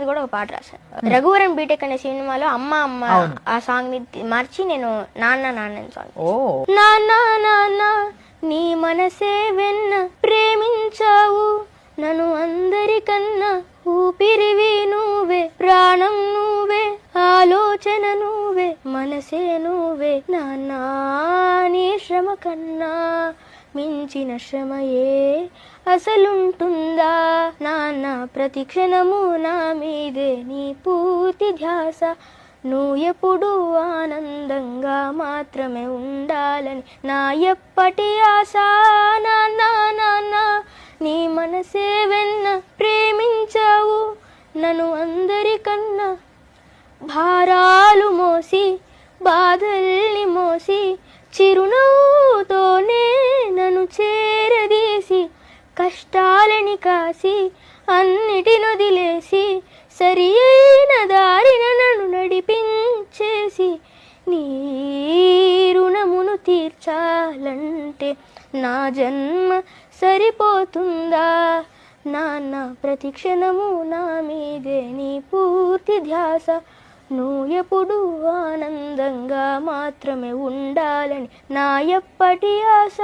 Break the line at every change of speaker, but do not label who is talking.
కూడా ఒక పాట రాశాను. రఘువరన్ బీటెక్ అనే సినిమాలో అమ్మ అమ్మ ఆ సాంగ్ ని మార్చి నేను నాన్న నాన్న సాంగ్. నాన్న నాన్న నీ మనసే వెన్న ప్రేమించావు నన్ను అందరికన్నా, ఊపిరివి నువ్వే, ప్రాణం నువ్వే, ఆలోచన నువ్వే, మనసే నువ్వే. నాన్న నీ శ్రమ కన్నా మించిన శ్రమయే అసలుంటుందా నాన్న, ప్రతి క్షణము నా మీదే నీ పూర్తి ధ్యాస, నువ్వు ఎప్పుడు ఆనందంగా మాత్రమే ఉండాలని నా ఎప్పటి ఆశ. నాన్న నాన్న నీ మనసే వెన్న ప్రేమించావు నన్ను అందరికన్నా, భారాలు మోసి బాధల్ని మోసి చిరునవ్వుతోనే నన్ను చేరదీసి, కష్టాలని కాసి అన్నిటినొదిలేసి సరి అయిన దారిన నన్ను నడిపించేసి, నీ రుణమును తీర్చాలంటే నా జన్మ సరిపోతుందా నాన్న, ప్రతి క్షణము నా మీదే నీ పూర్తి ధ్యాస, నువ్వు ఎప్పుడు ఆనందంగా మాత్రమే ఉండాలని నా ఎప్పటి ఆశ.